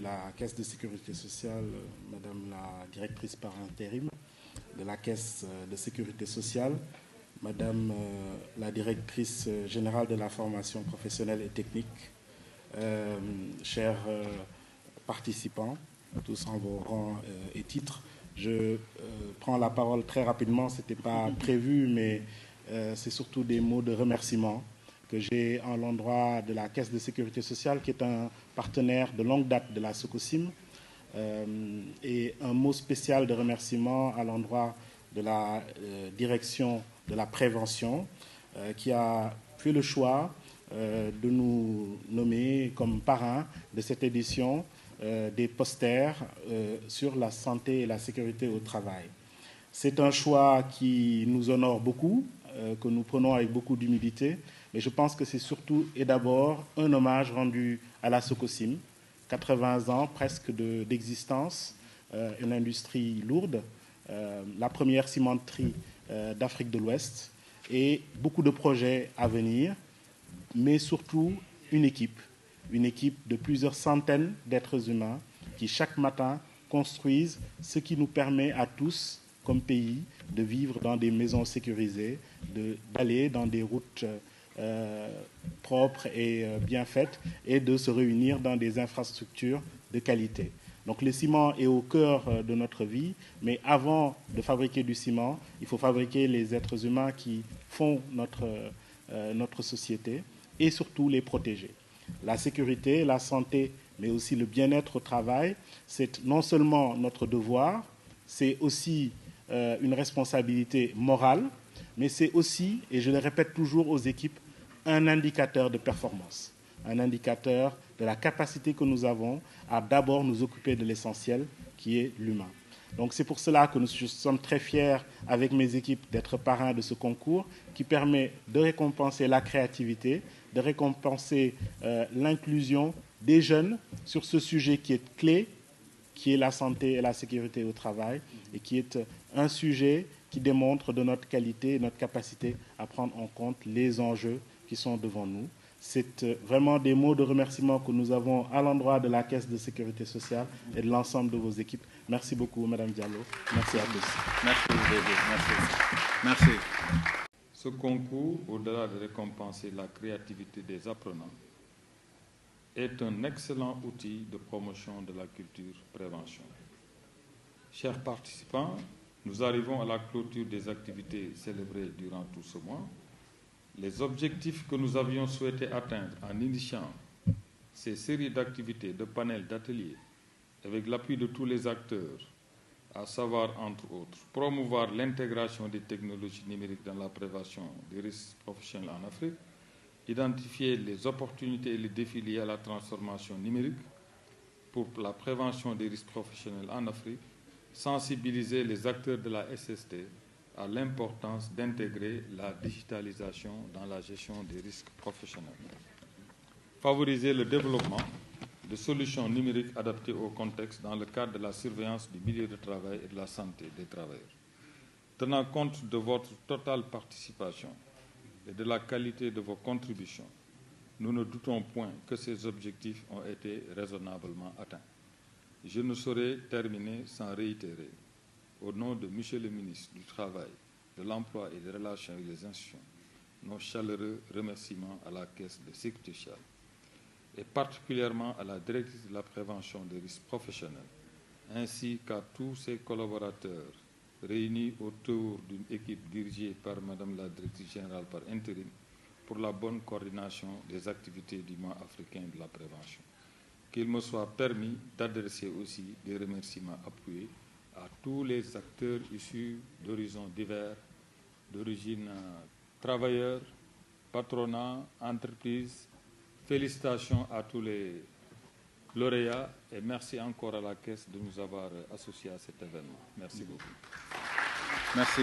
la Caisse de sécurité sociale, Madame la directrice par intérim de la Caisse de sécurité sociale, Madame la directrice générale de la formation professionnelle et technique, chers participants, tous en vos rangs et titres. Je prends la parole très rapidement, ce n'était pas prévu, mais c'est surtout des mots de remerciement que j'ai en l'endroit de la Caisse de sécurité sociale, qui est un partenaire de longue date de la SOCOSIM, et un mot spécial de remerciement à l'endroit de la direction de la prévention, qui a fait le choix de nous nommer comme parrains de cette édition des posters sur la santé et la sécurité au travail. C'est un choix qui nous honore beaucoup, que nous prenons avec beaucoup d'humilité, mais je pense que c'est surtout et d'abord un hommage rendu à la SOCOSIM, 80 ans presque d'existence, une industrie lourde, la première cimenterie d'Afrique de l'Ouest, et beaucoup de projets à venir, mais surtout une équipe de plusieurs centaines d'êtres humains qui chaque matin construisent ce qui nous permet à tous, comme pays, de vivre dans des maisons sécurisées, d'aller dans des routes propres et bien faites et de se réunir dans des infrastructures de qualité. Donc le ciment est au cœur de notre vie, mais avant de fabriquer du ciment, il faut fabriquer les êtres humains qui font notre société et surtout les protéger. La sécurité, la santé, mais aussi le bien-être au travail, c'est non seulement notre devoir, c'est aussi une responsabilité morale, mais c'est aussi, et je le répète toujours aux équipes, un indicateur de performance, un indicateur de la capacité que nous avons à d'abord nous occuper de l'essentiel, qui est l'humain. Donc c'est pour cela que nous sommes très fiers avec mes équipes d'être parrains de ce concours qui permet de récompenser la créativité, de récompenser l'inclusion des jeunes sur ce sujet qui est clé, qui est la santé et la sécurité au travail, et qui est un sujet qui démontre de notre qualité et notre capacité à prendre en compte les enjeux qui sont devant nous. C'est vraiment des mots de remerciement que nous avons à l'endroit de la Caisse de sécurité sociale et de l'ensemble de vos équipes. Merci beaucoup, Madame Diallo. Merci à tous. Merci, Merci. Ce concours, au-delà de récompenser la créativité des apprenants, est un excellent outil de promotion de la culture prévention. Chers participants, nous arrivons à la clôture des activités célébrées durant tout ce mois. Les objectifs que nous avions souhaité atteindre en initiant ces séries d'activités, de panels, d'ateliers, avec l'appui de tous les acteurs, à savoir, entre autres, promouvoir l'intégration des technologies numériques dans la prévention des risques professionnels en Afrique, identifier les opportunités et les défis liés à la transformation numérique pour la prévention des risques professionnels en Afrique, sensibiliser les acteurs de la SST à l'importance d'intégrer la digitalisation dans la gestion des risques professionnels. Favoriser le développement de solutions numériques adaptées au contexte dans le cadre de la surveillance du milieu de travail et de la santé des travailleurs. Tenant compte de votre totale participation et de la qualité de vos contributions, nous ne doutons point que ces objectifs ont été raisonnablement atteints. Je ne saurais terminer sans réitérer, au nom de Monsieur le ministre du Travail, de l'Emploi et des Relations avec les institutions, nos chaleureux remerciements à la Caisse de sécurité sociale et particulièrement à la directrice de la prévention des risques professionnels, ainsi qu'à tous ses collaborateurs réunis autour d'une équipe dirigée par Madame la directrice générale par intérim pour la bonne coordination des activités du mois africain de la prévention. Qu'il me soit permis d'adresser aussi des remerciements appuyés à tous les acteurs issus d'horizons divers, d'origine travailleurs, patronat, entreprises. Félicitations à tous les lauréats et merci encore à la Caisse de nous avoir associés à cet événement. Merci beaucoup. Merci.